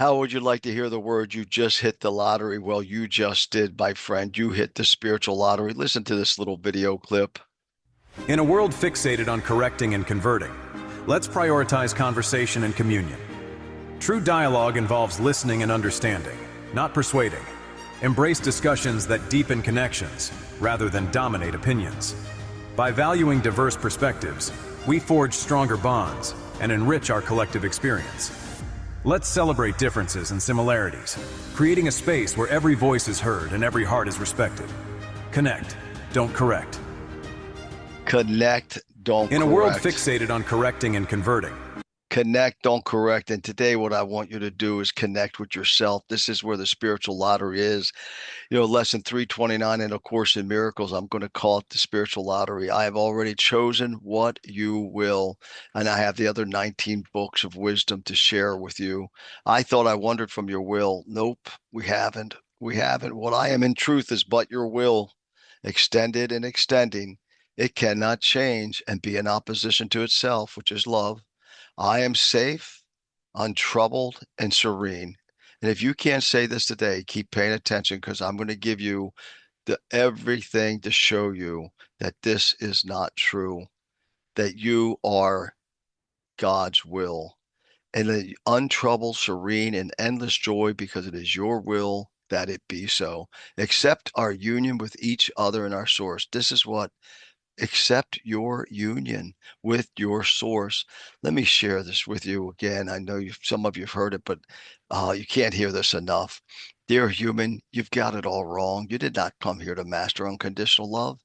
How would you like to hear the word you just hit the lottery? Well, you just did, my friend. You hit the spiritual lottery. Listen to this little video clip. In a world fixated on correcting and converting, let's prioritize conversation and communion. True dialogue involves listening and understanding, not persuading. Embrace discussions that deepen connections rather than dominate opinions. By valuing diverse perspectives, we forge stronger bonds and enrich our collective experience. Let's celebrate differences and similarities, creating a space where every voice is heard and every heart is respected. Connect, don't correct. Connect, don't correct. In a world fixated on correcting and converting, connect, don't correct. And today what I want you to do is connect with yourself. This is where the spiritual lottery is. Lesson 329 in A Course in Miracles, I'm going to call it the spiritual lottery. I have already chosen what you will, and I have the other 19 books of wisdom to share with you. I thought I wandered from your will. Nope, we haven't. We haven't. What I am in truth is but your will, extended and extending. It cannot change and be in opposition to itself, which is love. I am safe, untroubled, and serene. And if you can't say this today, keep paying attention, because I'm going to give you everything to show you that this is not true, that you are God's will, and the untroubled, serene, and endless joy, because it is your will that it be so. Accept our union with each other and our source. This is what accept your union with your source. Let me share this with you again. I know some of you have heard it, but you can't hear this enough. Dear human, you've got it all wrong. You did not come here to master unconditional love.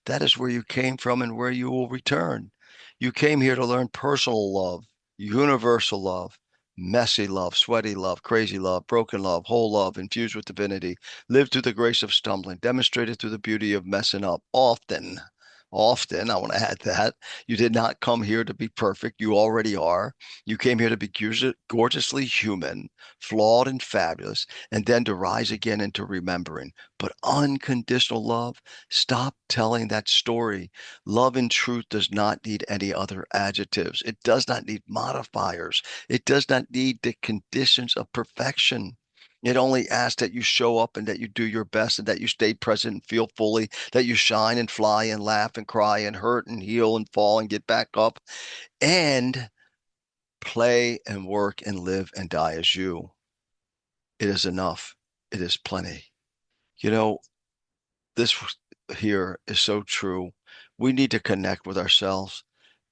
That is where you came from and where you will return. You came here to learn personal love, universal love, messy love, sweaty love, crazy love, broken love, whole love, infused with divinity, lived through the grace of stumbling, demonstrated through the beauty of messing up often. Often, I want to add that. You did not come here to be perfect. You already are. You came here to be gorgeously human, flawed and fabulous, and then to rise again into remembering. But unconditional love, stop telling that story. Love in truth does not need any other adjectives. It does not need modifiers. It does not need the conditions of perfection. It only asks that you show up and that you do your best and that you stay present and feel fully, that you shine and fly and laugh and cry and hurt and heal and fall and get back up and play and work and live and die as you. It is enough. It is plenty. This here is so true. We need to connect with ourselves,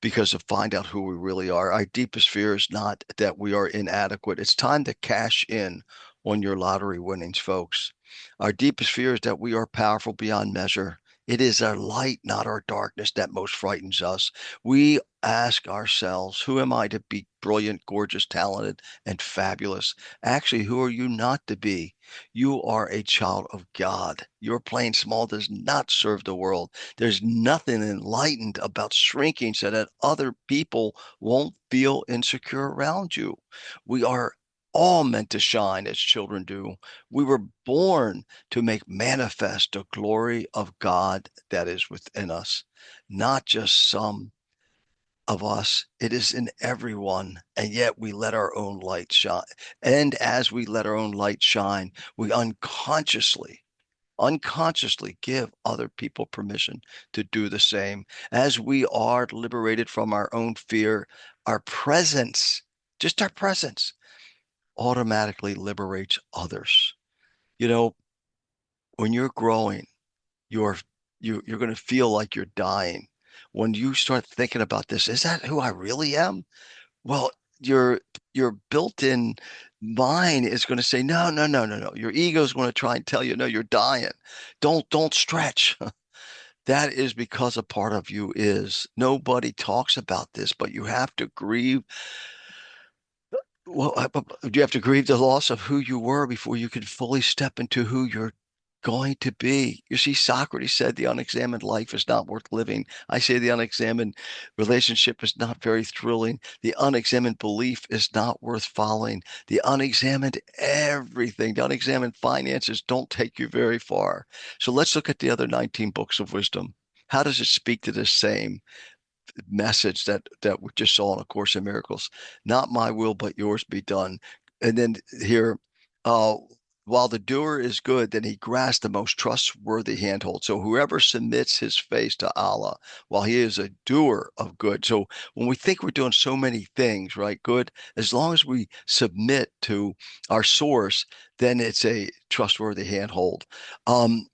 because to find out who we really are. Our deepest fear is not that we are inadequate. It's time to cash in on your lottery winnings, folks. Our deepest fear is that we are powerful beyond measure. It is our light, not our darkness, that most frightens us. We ask ourselves, who am I to be brilliant, gorgeous, talented, and fabulous? Actually, who are you not to be? You are a child of God. Your playing small does not serve the world. There's nothing enlightened about shrinking so that other people won't feel insecure around you. We are all meant to shine as children do. We were born to make manifest the glory of God that is within us, not just some of us. It is in everyone, and yet we let our own light shine. And as we let our own light shine, we unconsciously give other people permission to do the same. As we are liberated from our own fear, our presence, just our presence, automatically liberates others. When you're growing, you're going to feel like you're dying. When you start thinking about this, is that who I really am? Well, your built-in mind is going to say, no, no, no, no, no. Your ego is going to try and tell you, no, you're dying. Don't stretch. That is because a part of you is. Nobody talks about this, but you have to grieve. Well, you have to grieve the loss of who you were before you can fully step into who you're going to be. You see, Socrates said the unexamined life is not worth living. I say the unexamined relationship is not very thrilling. The unexamined belief is not worth following. The unexamined everything, the unexamined finances don't take you very far. So let's look at the other 19 books of wisdom. How does it speak to the same message that we just saw in A Course in Miracles? Not my will, but yours be done. And then here, uh, while the doer is good, then he grasps the most trustworthy handhold. So whoever submits his face to Allah, while he is a doer of good. So when we think we're doing so many things, right, good, as long as we submit to our source, then it's a trustworthy handhold. Um,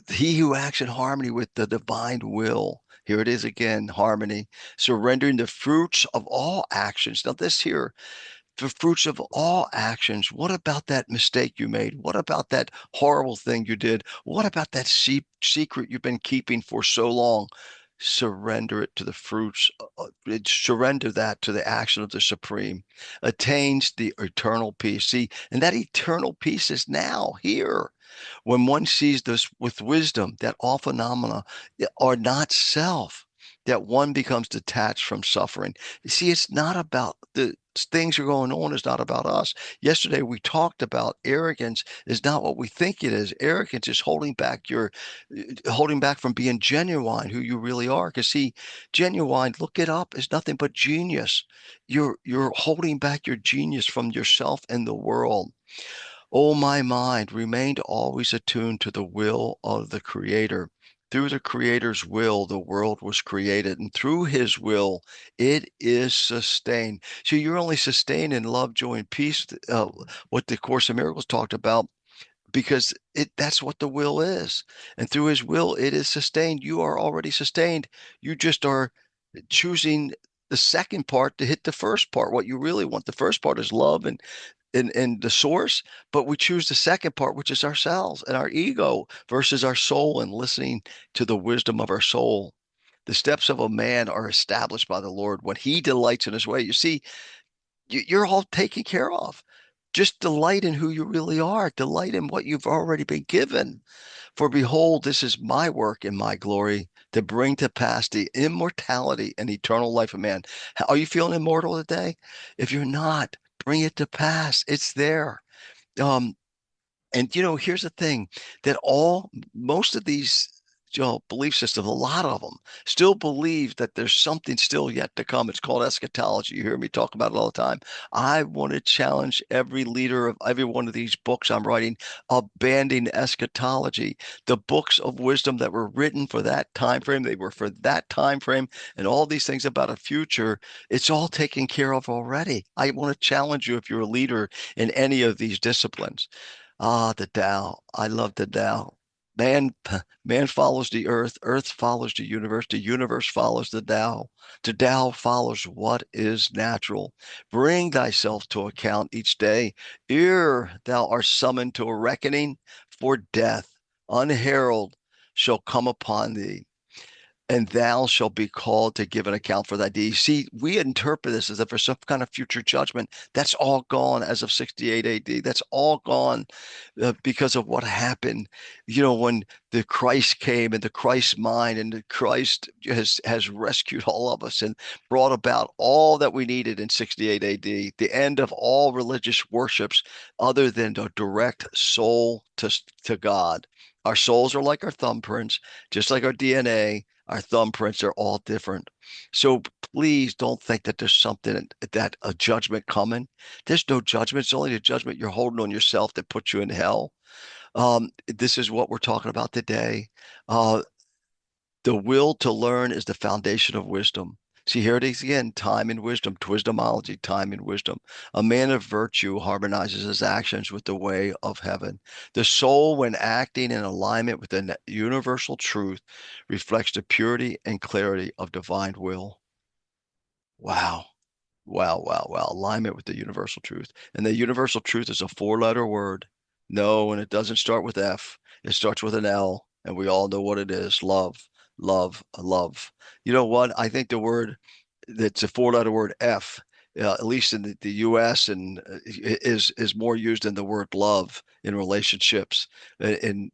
he who acts in harmony with the divine will. Here it is again, harmony, surrendering the fruits of all actions. Now, this here, the fruits of all actions. What about that mistake you made? What about that horrible thing you did? What about that secret you've been keeping for so long? Surrender it to the fruits, surrender that to the action of the Supreme, attains the eternal peace. See, and that eternal peace is now here. When one sees this with wisdom, that all phenomena are not self, that one becomes detached from suffering. You see, it's not about the things are going on, is not about us. Yesterday, we talked about arrogance is not what we think it is. Arrogance is holding back from being genuine, who you really are. Because see, genuine, look it up, is nothing but genius. You're holding back your genius from yourself and the world. O my mind, remained always attuned to the will of the Creator. Through the Creator's will, the world was created, and through His will, it is sustained. So you're only sustained in love, joy, and peace, what the Course in Miracles talked about, because that's what the will is. And through His will, it is sustained. You are already sustained. You just are choosing the second part to hit the first part. What you really want, the first part is love and in the source, but we choose the second part, which is ourselves and our ego versus our soul and listening to the wisdom of our soul. The steps of a man are established by the Lord when he delights in his way. You see, you're all taken care of. Just delight in who you really are. Delight in what you've already been given. For behold, this is my work and my glory to bring to pass the immortality and eternal life of man. Are you feeling immortal today? If you're not, bring it to pass. It's there. Um, and here's the thing that most of these belief systems, a lot of them still believe that there's something still yet to come. It's called eschatology. You hear me talk about it all the time. I want to challenge every leader of every one of these books I'm writing, abandoning eschatology. The books of wisdom that were written for that time frame, they were for that time frame, and all these things about a future, it's all taken care of already. I want to challenge you if you're a leader in any of these disciplines. Ah, the Tao. I love the Tao. Man, man follows the earth follows the universe follows the Tao follows what is natural. Bring thyself to account each day, ere thou art summoned to a reckoning, for death, unheralded, shall come upon thee, and thou shalt be called to give an account for thy deeds. See, we interpret this as if there's some kind of future judgment. That's all gone as of 68 AD. That's all gone because of what happened. When the Christ came and the Christ mind and the Christ has rescued all of us and brought about all that we needed in 68 AD, the end of all religious worships other than the direct soul to God. Our souls are like our thumbprints, just like our DNA. Our thumbprints are all different. So please don't think that there's something that a judgment coming. There's no judgment. It's only the judgment you're holding on yourself that puts you in hell. This is what we're talking about today. Uh, the will to learn is the foundation of wisdom. See, here it is again, time and wisdom, Twisdomology, time and wisdom. A man of virtue harmonizes his actions with the way of heaven. The soul, when acting in alignment with the universal truth, reflects the purity and clarity of divine will. Wow. Wow, wow, wow. Alignment with the universal truth. And the universal truth is a four-letter word. No, and it doesn't start with F. It starts with an L, and we all know what it is. Love, love, love. You know what? I think the word that's a four-letter word F, at least in the US, and is more used than the word love in relationships. And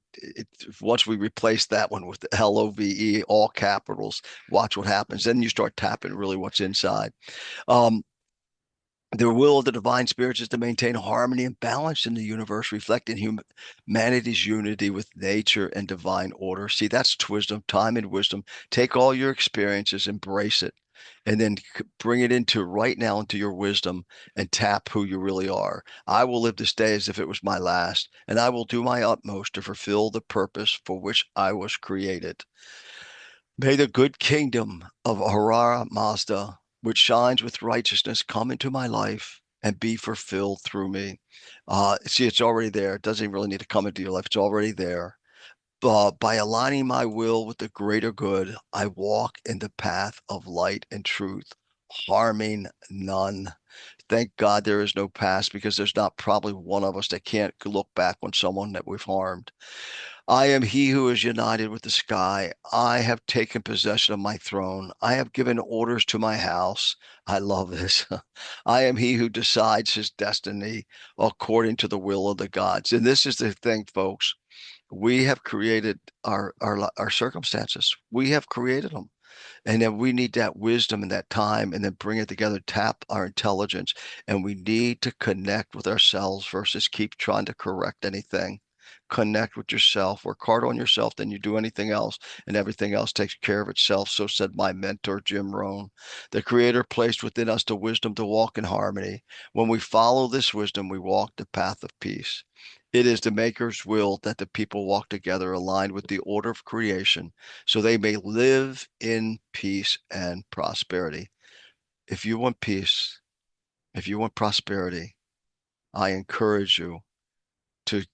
once we replace that one with LOVE, all capitals, watch what happens. Then you start tapping really what's inside. Um, the will of the divine spirits is to maintain harmony and balance in the universe, reflecting humanity's unity with nature and divine order. See, that's wisdom, time and wisdom. Take all your experiences, embrace it. and then bring it into right now into your wisdom and tap who you really are. I will live this day as if it was my last, and I will do my utmost to fulfill the purpose for which I was created. May the good kingdom of Harara Mazda, which shines with righteousness, come into my life and be fulfilled through me. See, it's already there. It doesn't even really need to come into your life. It's already there. By aligning my will with the greater good, I walk in the path of light and truth, harming none. Thank God there is no past, because there's not probably one of us that can't look back on someone that we've harmed. I am he who is united with the sky. I have taken possession of my throne. I have given orders to my house. I love this. I am he who decides his destiny according to the will of the gods. And this is the thing, folks. We have created our circumstances. We have created them. And then we need that wisdom and that time, and then bring it together, tap our intelligence. And we need to connect with ourselves versus keep trying to correct anything. Connect with yourself, work hard on yourself than you do anything else, and everything else takes care of itself. So said my mentor, Jim Rohn. The Creator placed within us the wisdom to walk in harmony. When we follow this wisdom, we walk the path of peace. It is the Maker's will that the people walk together, aligned with the order of creation, so they may live in peace and prosperity. If you want peace, if you want prosperity, I encourage you to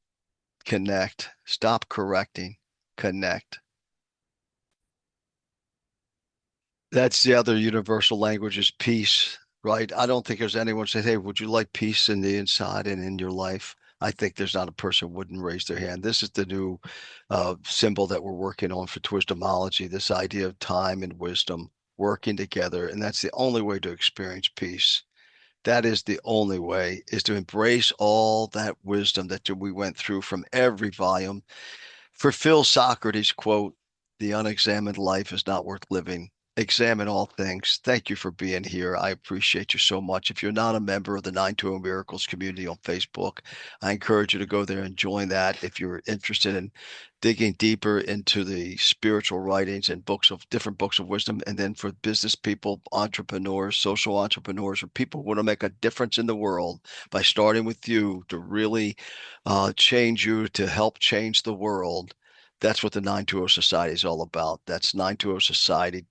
connect. Stop correcting, connect. That's the other universal language, is peace, right? I don't think there's anyone say, hey, would you like peace in the inside and in your life? I think there's not a person who wouldn't raise their hand. This is the new symbol that we're working on for Twisdomology, this idea of time and wisdom working together. And that's the only way to experience peace. That is the only way, is to embrace all that wisdom that we went through from every volume. Fulfill Socrates' quote, the unexamined life is not worth living. Examine all things. Thank you for being here. I appreciate you so much. If you're not a member of the 920 Miracles community on Facebook, I encourage you to go there and join that. If you're interested in digging deeper into the spiritual writings and different books of wisdom, and then for business people, entrepreneurs, social entrepreneurs, or people who want to make a difference in the world by starting with you to really change you, to help change the world. That's what the 920 Society is all about. That's 920society.com.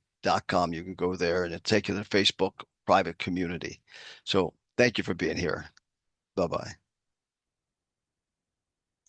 You can go there and it'll take you to the Facebook private community. So thank you for being here. Bye bye.